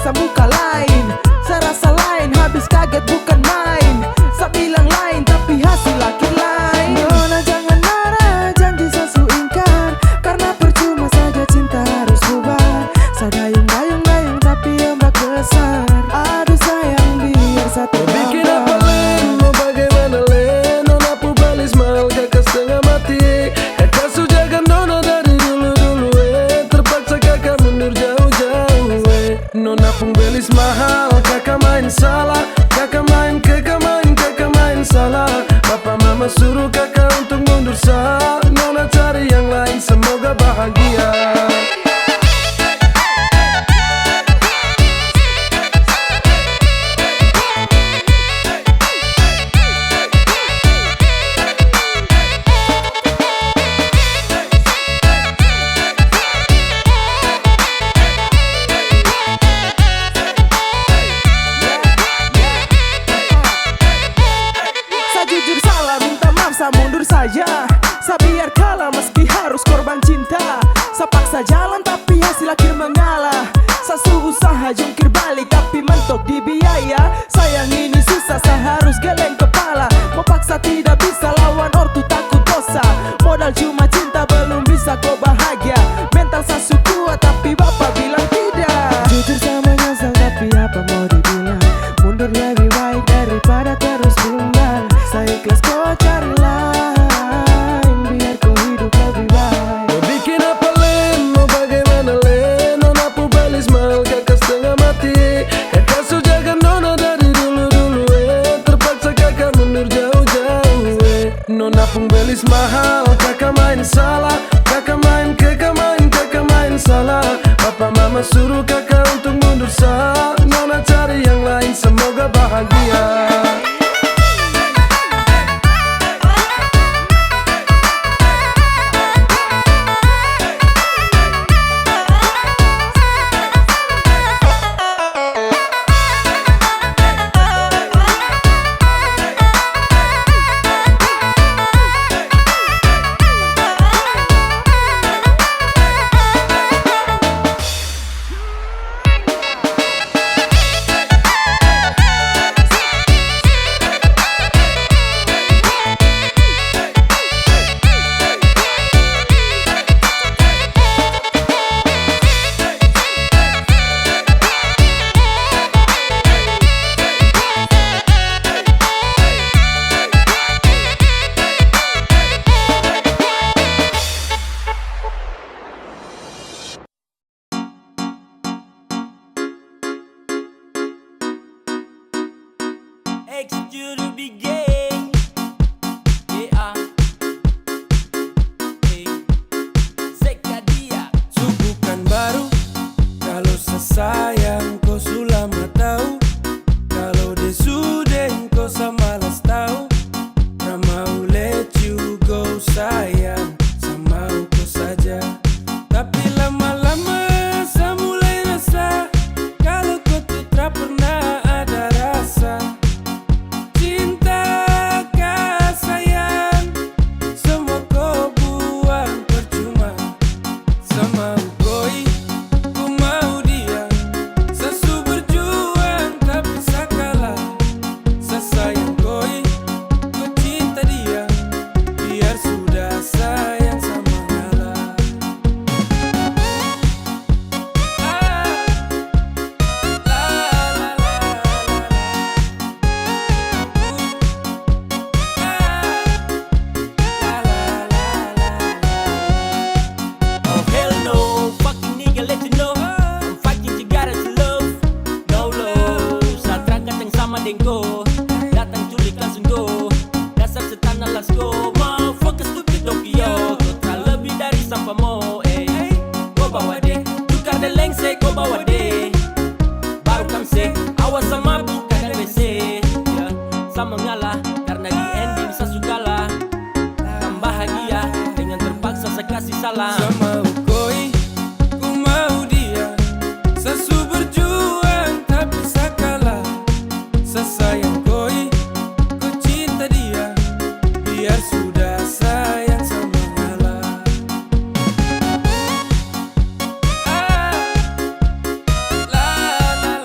pasang muka lain. Serasa lain, habis kaget bukan main. Sa bilang lain, tapi hasil akhir lain. Nona jangan marah, janji sesu ingkar, karena percuma saja cinta harus bubar. Sa dayung-dayung-dayung tapi ombak besar. Aduh sayang biar satu bikin apa len, mau bagaimana len? Nona pu balis mahal kakak setengah mati. Kakak sujaga nona dari dulu-dulu terpaksa kakak mundur jauh-jauh Nona pun belis mahal, kakak main salah. Kakak main salah. Papa mama suruh kakak untuk mundur sah. Nona cari yang lain, semoga bahagia. Jujur salah, minta maaf, sa mundur saja. Sa biar kalah meski harus korban cinta. Sa paksa jalan tapi hasil akhir mengalah. Sa usaha jungkir balik tapi mentok di biaya. Sayang ini susah, sa harus geleng kepala. Mau paksa tidak bisa, lawan ortu takut dosa. Modal cuma cinta belum bisa kau bahagia. Mental sa kuat tapi bapak bilang tidak. Jujur sama nyesal tapi apa mau dibilang. Mundur lebih baik daripada terus tunggal. Saya ikhlas kau cari lain, biar kau hidup lebih baik. Mau bikin apa len, mau bagaimana len? Nona pu balis mahal kakak setengah mati. Kakak sujaga nona dari dulu-dulu terpaksa kakak mundur jauh-jauh Nona pun belis mahal, kakak main salah. Kakak main salah. Papa mama suruh kakak untuk mundur sah. Nona cari yang lain, semoga bahagia. You to be gay, yeah. Hey. Zekadia. Bukan baru kalau sesayang kau sulama tahu. Kalau desuden kau samalas tahu. Ramau let you go sayang, samau kau saja. Tapi lama-lama saya mulai rasa kalau kau tuh tak pernah ada rasa. Datang culik langsung go, dasar setan alas go. Mau fokus stupid Tokyo, kau tak lebih dari sampah mo. Go bawa deh, tukar dan lengse go bawa deh. Baru kamse, awas sama buka dan WC ya. Sama ngalah, karena di ending saya sukalah. Kan bahagia, dengan terpaksa saya kasih salam. Sama koi, ku mau dia. Sesu berjuang tapi sakalah. Sesayang koi, ku cinta dia. Biar sudah sayang sama ngalah. La la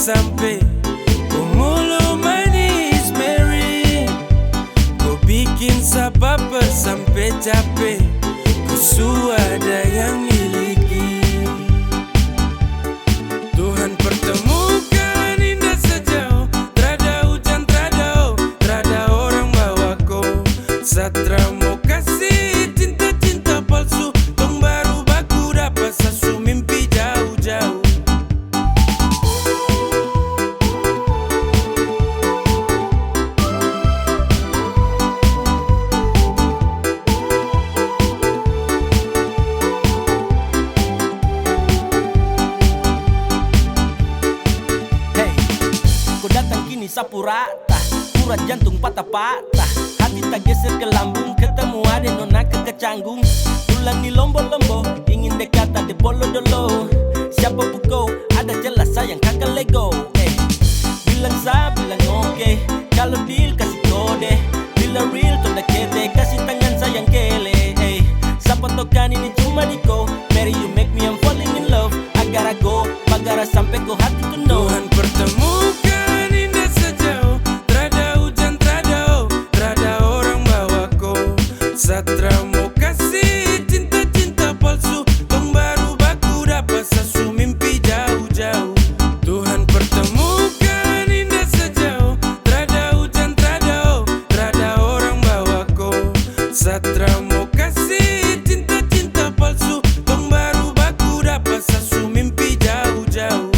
sampai Pemulu manis Mary, kau bikin sabab sampai capek. Ku ada yang miliki. Tuhan pertemukan indah sejauh, terada hujan, terada orang bawa kau. Satra mau kasih cinta-cinta palsu, tong baru baku dapat sasu mimpi jauh-jauh. Sapu rata, urat jantung patah-patah, hati tak geser ke lambung, ketemu ada nona kecanggung. Tulang di lombo-lombo, ingin dekat ada bolo-dolo. Siapa pukau, ada jelas sayang kakak lego. Bilang sa, bilang oke, kalau deal kasih kode. Bila real, tonda kete, kasih tangan sayang kele. Siapa tokan ini cuma di ko. Mary you make me I'm falling in love. Agar go, bagara sampai ko hati to know. Tuhan pertemukan Satra mau kasih cinta-cinta palsu, tong baru baku dapat sasu mimpi jauh-jauh. Tuhan pertemukan indah sejauh, terada hujan, terada orang bawa kau. Satra mau kasih cinta-cinta palsu, tong baru baku dapat sasu mimpi jauh-jauh.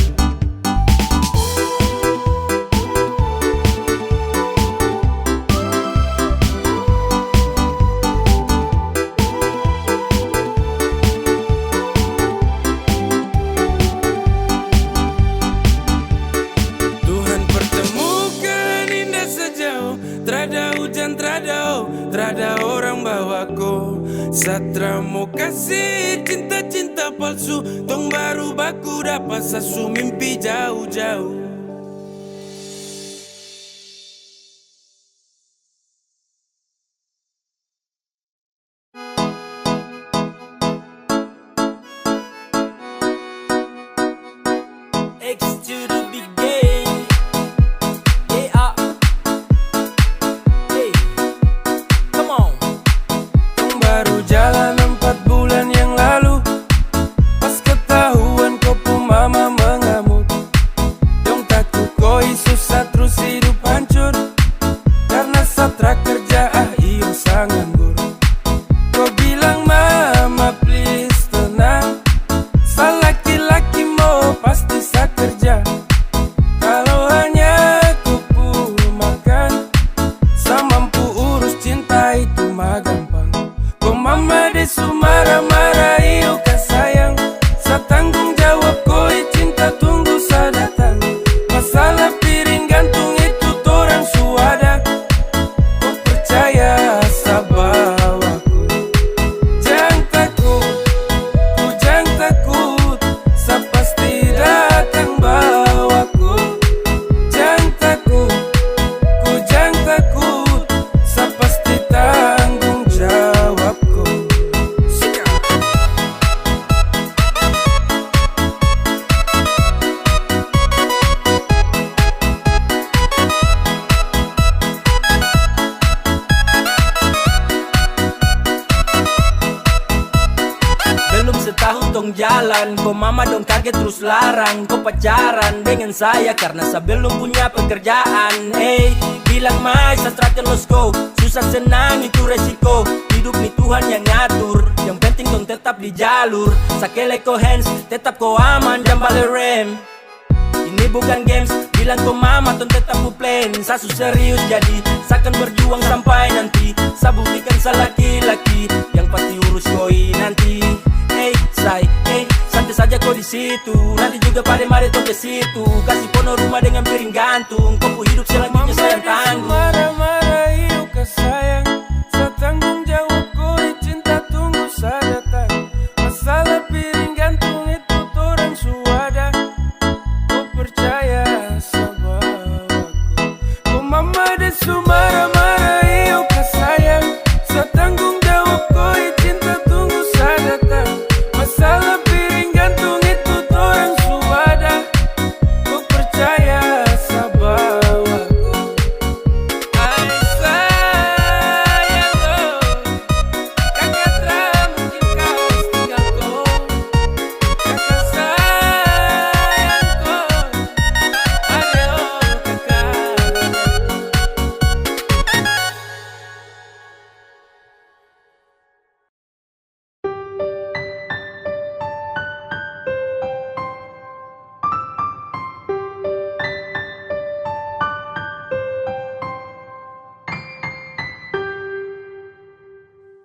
Terada hujan, terada orang bawa kau. Satra mau kasih cinta-cinta palsu, tong baru baku dapat sasu mimpi jauh-jauh. X to the big game. Baru jalan 4 bulan yang lalu, pas ketahuan kau pun mama mengamuk. Dong takut koi susah terus hidup hancur, karena Satra kerja iyo sang nganggur. Kau bilang mama please mama de marah-marah iyo ka sayang. Sa tanggung jawab ko cinta tunggu sa datang. Masalah piring gantung itu torang suada. Kau percaya sa bawaku. Jangan takut, ku jangan takut. Sa pasti datang bawaku. Jangan takut, ku jangan takut. Sa pasti tanggung jawabku. Belum setahun tong jalan, kok mama dong kaget terus larang. Kok pacaran dengan saya karena saya belum punya pekerjaan. Hey, bilang mai sastrakan let's go. Susah senang itu resiko. Hidup nih Tuhan yang ngatur. Yang penting dong tetap di jalur. Sakele ko hands, tetap ko aman, jangan balik rem. Ini bukan games, bilang ko mama ton tetap ku plan. Sasu serius jadi, sakan berjuang sampai nanti. Sa buktikan sa laki-laki, yang pasti urus koi nanti. Hey, hey, santai saja kau di situ. Nanti juga pada mari tong ke situ. Kasih pono rumah dengan piring gantung. Kau hidup selanjutnya saya tanggung. Marah-marah iyo ka sayang. Sa tanggung jawab ko cinta tunggu sa datang. Masalah piring gantung itu torang suada. Kau percaya sa bawaku. Kau mama de marah-marah iyo ka sayang. Sa tanggung jawab ko cinta tunggu sa datang. Masalah piring gantung itu torang suada. Kau percaya sa bawaku. Ay sayang ko, kakak tra mungkin kau tinggal ko. Kakak sayang ko, ayo kakak.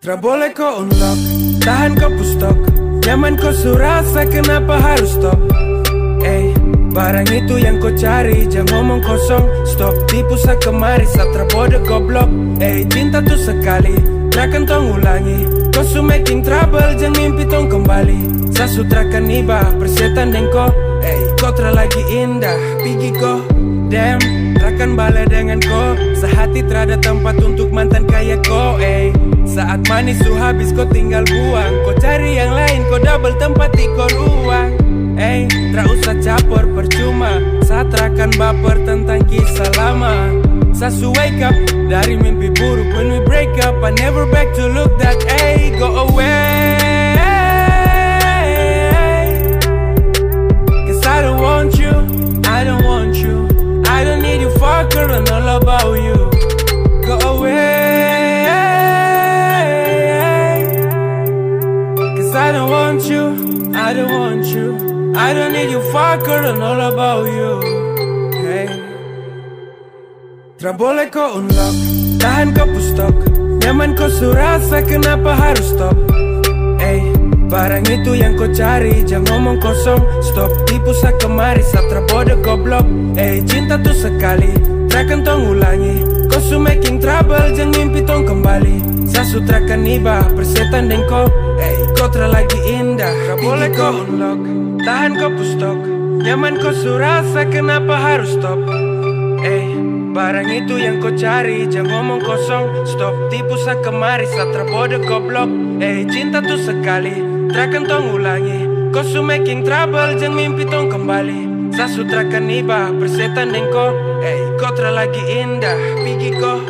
Tra boleh kau unlock, tahan kau pustok. Nyaman kau surasa, kenapa harus stop? Barang itu yang kau cari, jangan ngomong kosong. Stop, tipu sa kemari, sa terbodoh goblok. Cinta tuh sekali, trakan tong ulangi. Kau su making trouble, jangan mimpi tong kembali. Sa sutrakan iba, persetan dan kau. Kau tra lagi indah, pergi kau. Damn, trakan bala dengan kau. Sehati terada tempat untuk mantan kayak kau. Saat manis su habis kau tinggal buang. Kau cari yang lain, kau double tempat di kau ruang. Tra usah capor percuma. Saat trakan baper tentang kisah lama. Sasu wake up dari mimpi buruk. When we break up, I never back to look that. Go away. Cause I don't want you, I don't want you. I don't need you fucker and all about you. Go away. Cause I don't want you, I don't want you. I don't need you fucker and all about you. Tra boleh kau unlock, tahan kau pustok. Nyaman kau surasa, kenapa harus stop? Barang itu yang kau cari, jangan ngomong kosong. Stop, tipu sa kemari, sa terbodoh goblok. Cinta tuh sekali, trakan tong ulangi. Kau su making trouble, jangan mimpi tong kembali. Sa sutrakan iba, persetan dan kau. Kau tra lagi indah, tra boleh kau unlock, tahan kau pustok. Nyaman kau surasa, kenapa harus stop? Barang itu yang kau cari, jangan ngomong kosong. Stop, tipu sa kemari, sa terbodoh goblok. Cinta tuh sekali, trakan tong ulangi. Kau su making trouble, jangan mimpi tong kembali. Sa sutrakan iba, persetan dan kau. Kau tra lagi indah, pergi kau.